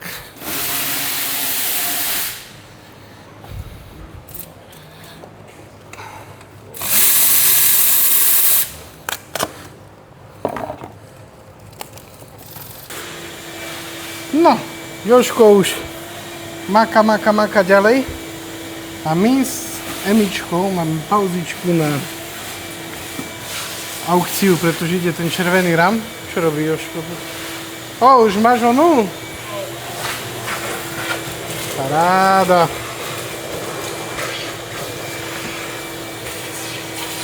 No, Jožko už maka ďalej. A my s Emičkou máme pauzičku na aukciu, pretože ide ten červený ram. Čo robí Jožko? O, už máš onu? Paráda.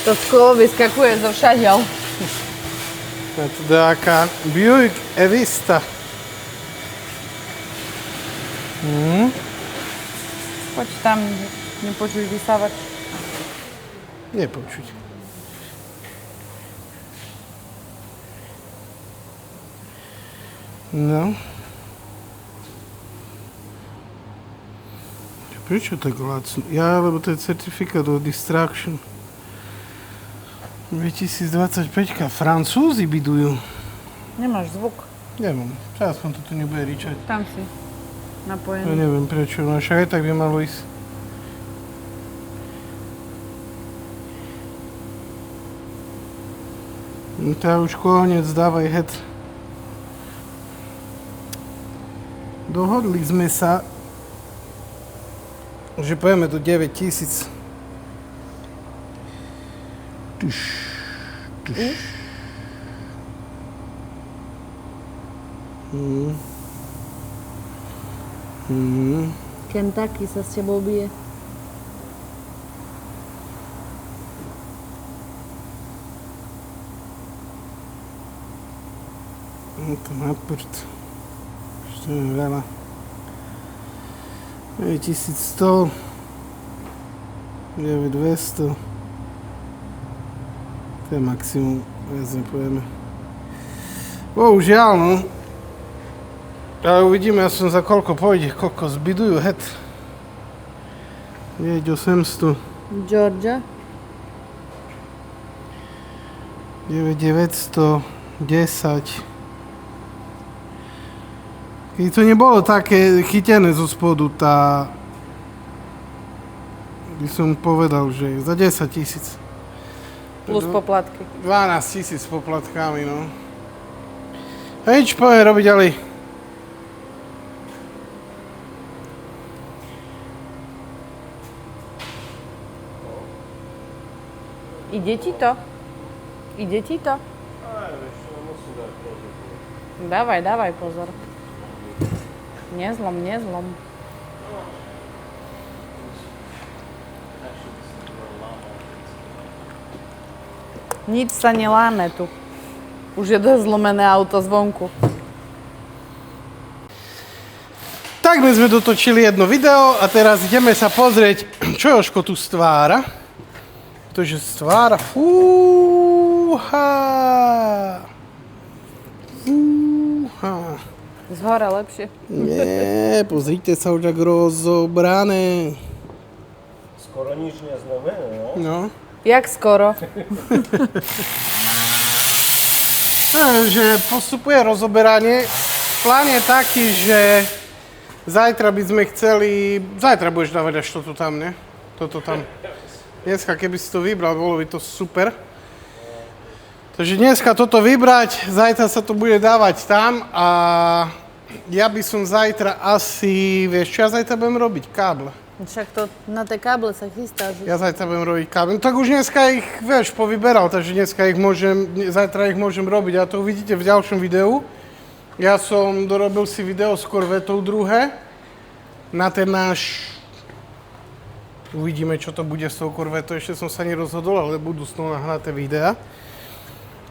To sklo vyskakuje zo všadiaľ. A to taká Buick Evista. Poď tam, nepočuj vysávač. Nepočuť. No. Prečo tak lacno? Ja, lebo to je certifikát o Distraction. 2025, Francúzi bidujú. Nemáš zvuk. Neviem, aspoň to tu nebude ričať. Tam si Ja napojený. neviem prečo, no však aj tak by malo ísť. No to už konec, dávaj head. Dohodli sme sa, že pojeme do 9000. Tyš. Kentucky sa s tebou bije. No to na prd. Ešte je veľa. 9100. 9200. To je maximum. Viac nepojeme. Bohužiaľ, no. Ale uvidíme, ja som za koľko pôjde, koľko zbidujú head. 9800. Georgia. 9910. Keď to nebolo také chytené zo spodu, tá... by som povedal, že za 10 000. Plus poplatky. 12 000 s poplatkami, no. A nič, poďme robiť ďalej. Ide ti to? Ide ti to? Aj, vieš, musím dať pozor. Dávaj pozor. Nezlom, nezlom. Nič sa neláme tu. Už je dosť zlomené auto zvonku. Tak my sme dotočili jedno video a teraz ideme sa pozrieť, čo Jožko tu stvára. Pretože stvára... Fúha. Z hora lepšie. Nie, pozrite sa už tak rozobrané. Skoro nič neznamená, no. No. Jak skoro? Že postupuje rozoberanie. Plán je taký, že zajtra by sme chceli... Zajtra budeš dávať až toto tam, ne? Toto tam. Dneska, keby si to vybral, bolo by to super. Takže dneska toto vybrať, zajtra sa to bude dávať tam a ja by som zajtra asi... Vieš, čo ja zajtra budem robiť? Káble. Však to na tie káble sa chystá. Že... Ja zajtra budem robiť káble. No, tak už dneska ich, vieš, povyberal, takže dneska ich môžem, zajtra ich môžem robiť a to uvidíte v ďalšom videu. Ja som dorobil si video s Corvettou druhé na ten náš... Uvidíme, čo to bude s tou Corvettou. Ešte som sa nerozhodol, ale budú s tou nahnaté videa.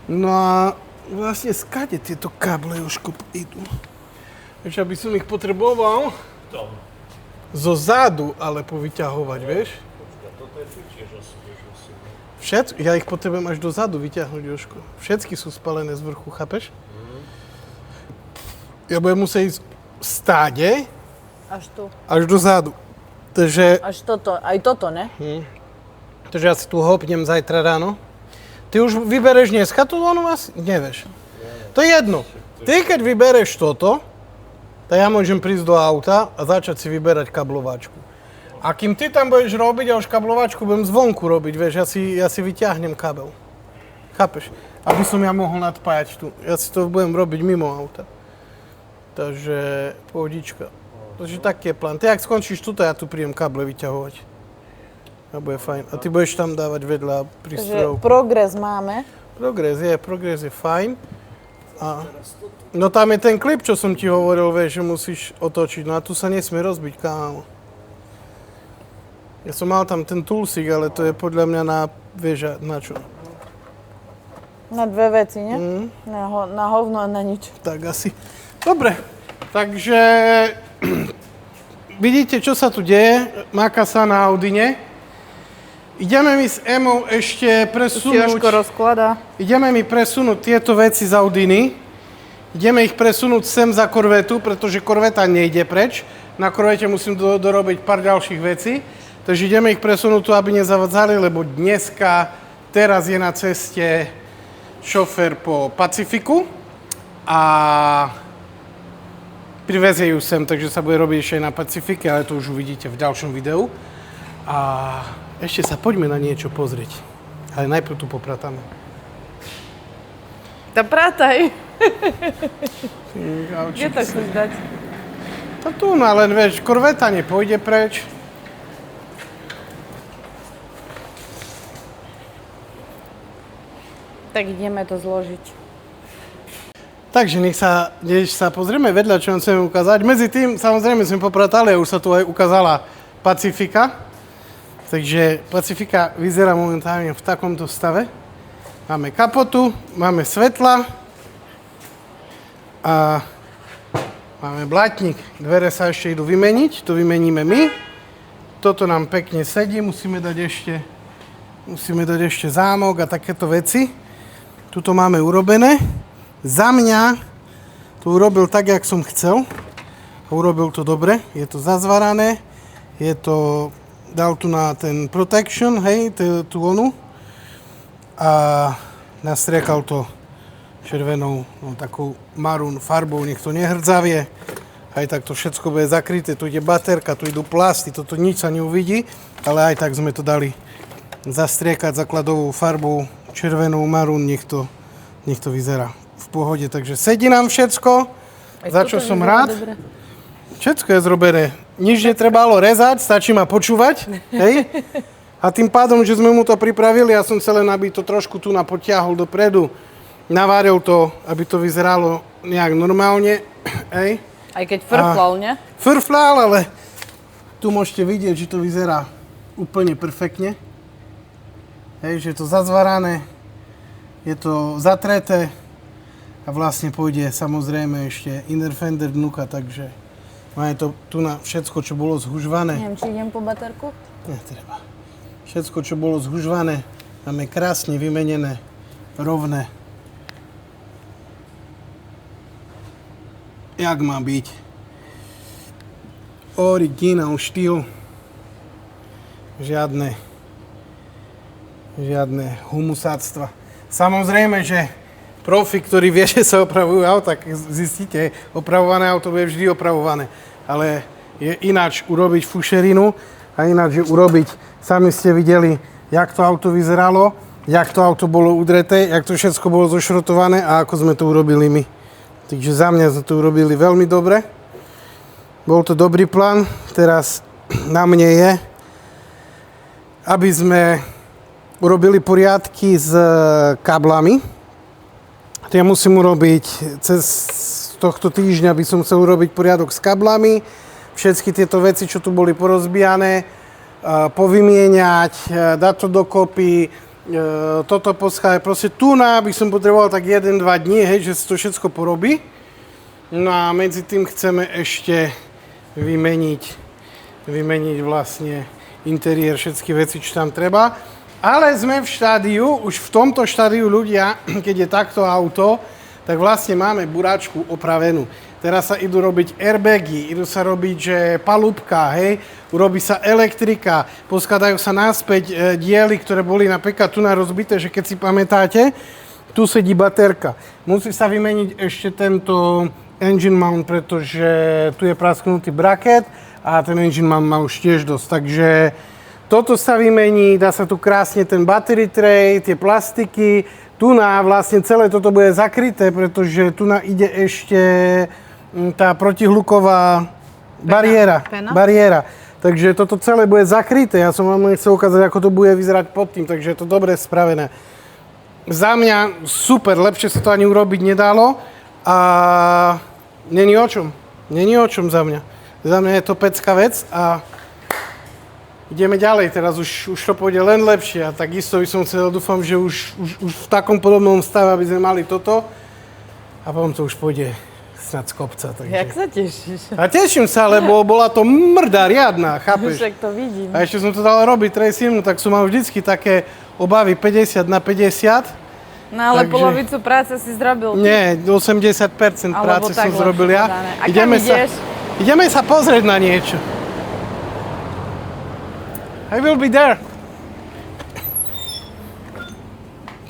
No a vlastne skade tieto káble, Jožko, idú. Vieš, aby som ich potreboval zo zádu, ale povyťahovať, vieš? Toto je tu tiež asi, Ja ich potrebujem až do zadu vyťahnuť, Jožko. Všetky sú spalené z vrchu, chápeš? Ja budem musieť ísť v stáde Až tu. až do zádu. Takže, Až toto, aj toto, ne? takže ja si tu hopnem zajtra ráno. Ty už vybereš dneska tú vonu asi? Nevieš. To je jedno. Ty keď vybereš toto, tak ja môžem prísť do auta a začať si vyberať kablovačku. A kým ty tam budeš robiť, ja už kablovačku budem zvonku robiť, vieš, ja si vyťahnem kabel. Chápeš? Aby som ja mohol nadpájať tu. Ja si to budem robiť mimo auta. Takže pohodička. Takže taký je plán. Ty ak skončíš tuto, ja tu prídem káble vyťahovať. A bude fajn. A ty budeš tam dávať vedľa prístrojov. Takže progres máme. Progres je fajn. A... No tam je ten klip, čo som ti hovoril, vieš, že musíš otočiť. No a tu sa nesmie rozbiť, kámo. Ja som mal tam ten toolsík, ale to je podľa mňa na, vieš, na čo? Na dve veci, nie? Na hovno a na nič. Tak asi. Dobre, takže vidíte, čo sa tu deje. Máka sa na Audine. Ideme mi s Emou ešte presunúť... Jožko rozkladá. Ideme mi presunúť tieto veci z Audiny. Ideme ich presunúť sem za Corvettu, pretože Corvetta nejde preč. Na Corvette musím dorobiť pár ďalších vecí. Takže ideme ich presunúť tu, aby nezavadzali, lebo teraz je na ceste šofér po Pacifiku a privezie ju sem, takže sa bude robiť ešte aj na Pacifike, ale to už uvidíte v ďalšom videu. A ešte sa poďme na niečo pozrieť. Ale najprv tu popratáme. Tá prataj. Kde Kde to chceš dať? To tu, no len vieš, Corvetta nepôjde preč. Tak ideme to zložiť. Takže nech sa pozrieme vedľa, čo vám chceme ukázať. Medzi tým, samozrejme, sme popratali a už sa tu aj ukázala Pacifika. Takže Pacifika vyzerá momentálne v takomto stave. Máme kapotu, máme svetla a máme blatník. Dvere sa ešte idú vymeniť, to vymeníme my. Toto nám pekne sedí, musíme dať ešte zámok a takéto veci. Tuto máme urobené. Za mňa to urobil tak, jak som chcel. A urobil to dobre. Je to zazvarané. Dal tu na ten protection, hej, tú onu. A nastriekal to červenou, takou marún farbou. Nech to nehrdzavie. Aj tak to všetko bude zakryté. Tu ide baterka, tu idú plasty. Toto nič sa neuvidí. Ale aj tak sme to dali zastriekať základovou farbou. Červenou marún, nech to vyzerá v pohode. Takže sedí nám všetko, za čo som rád. Dobre. Všetko je zrobené. Nič netrebalo rezať, stačí ma počúvať. Hej? A tým pádom, že sme mu to pripravili, ja som chcel len, aby to trošku tu potiahol dopredu. Naváril to, aby to vyzeralo nejak normálne. Hej? Aj keď frflal, ne? Frflal, ale tu môžete vidieť, že to vyzerá úplne perfektne. Hej, že je to zazvarané, je to zatreté a vlastne pôjde samozrejme ešte inner fender dnuka, takže máme to tu na všetko, čo bolo zhužvané. Neviem, či idem po baterku? Netreba. Všetko, čo bolo zhužvané, máme krásne vymenené, rovné. Jak má byť. Originál štýl. Žiadne humusáctva. Samozrejme, že profi, ktorí vie, že sa opravujú auta, tak zistíte, opravované auto bude vždy opravované. Ale je ináč urobiť fušerinu a ináč je urobiť, sami ste videli, jak to auto vyzeralo, jak to auto bolo udreté, jak to všetko bolo zošrotované a ako sme to urobili my. Takže za mňa sme to urobili veľmi dobre. Bol to dobrý plán. Teraz na mne je, aby sme urobili poriadky s káblami. To ja musím urobiť cez tohto týždňa by som chcel urobiť poriadok s kablami, všetky tieto veci, čo tu boli porozbijané, povymieňať, dať to dokopy, toto poscháľať. Proste tu by som potreboval tak 1-2 dní, hej, že sa to všetko porobí. No a medzi tým chceme ešte vymeniť vlastne interiér, všetky veci, čo tam treba. Ale sme v štádiu, už v tomto štádiu ľudia, keď je takto auto, tak vlastne máme buráčku opravenú. Teraz sa idú robiť airbagy, idú sa robiť, že palúbka, hej, urobí sa elektrika, poskladajú sa naspäť diely, ktoré boli napríklad tu rozbité, že keď si pamätáte, tu sedí baterka. Musí sa vymeniť ešte tento engine mount, pretože tu je prasknutý braket a ten engine mount má už tiež dosť, takže toto sa vymení, dá sa tu krásne ten battery tray, tie plastiky, tu vlastne celé toto bude zakryté, pretože tu ide ešte tá protihluková bariéra. Takže toto celé bude zakryté. Ja som vám chcel ukázať, ako to bude vyzerať pod tým, takže je to dobre spravené. Za mňa super, lepšie sa to ani urobiť nedalo a není o čom za mňa. Za mňa je to pecká vec a ideme ďalej, teraz už to pôjde len lepšie a takisto by som chcel, dúfam, že už v takom podobnom stave, aby sme mali toto a potom to už pôjde snad z kopca. Takže. Jak sa tešíš? A teším sa, lebo bola to mrda riadna, chápeš? Však to vidím. A ešte som to dal robiť tracinu, tak som mal vždycky také obavy 50 na 50. No ale polovicu práce si zrobil ty. Nie, 80% práce som zrobil ja. A kam ideš? Ideme sa pozrieť na niečo. I will be there.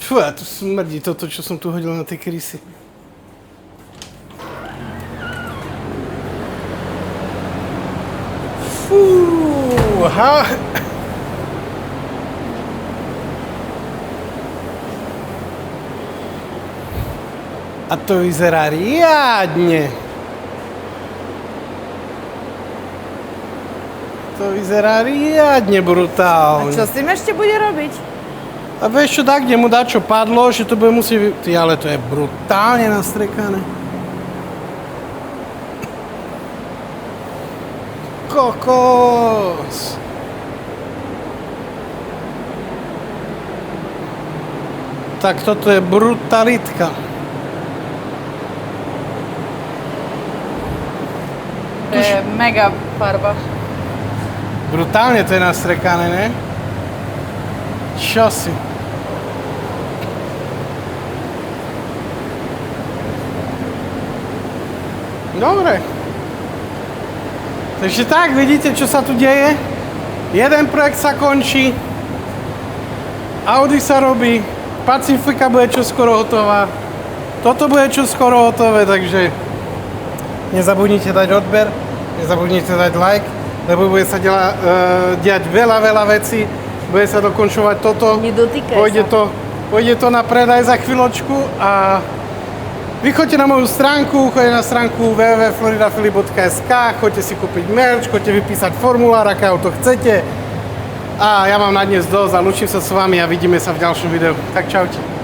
Fú, a tu smrdí toto, čo som tu hodil na tie krysy. Fúha. A to vyzerá riadne. To vyzerá riadne brutálne. A čo s tým ešte bude robiť? A vieš čo, tak, kde mu dá čo padlo, že to bude musieť... Ty, ale to je brutálne nastrekané. Kokos. Tak toto je brutalitka. To je mega farba. Brutálne to je nastrekané, ne? Čo si? Dobre. Takže tak, vidíte, čo sa tu deje? Jeden projekt sa končí, Audi sa robí, Pacifika bude čoskoro hotová, toto bude čoskoro hotové, takže nezabudnite dať odber, nezabudnite dať like, lebo bude sa diať veľa vecí, bude sa dokončovať toto, pôjde to na predaj za chvíľočku a vy choďte na moju stránku, choďte na stránku www.floridafilip.sk, choďte si kúpiť merch, choďte vypísať formulár, aké auto chcete a ja mám na dnes dosť a lúčim sa s vami a vidíme sa v ďalšom videu. Tak čaute.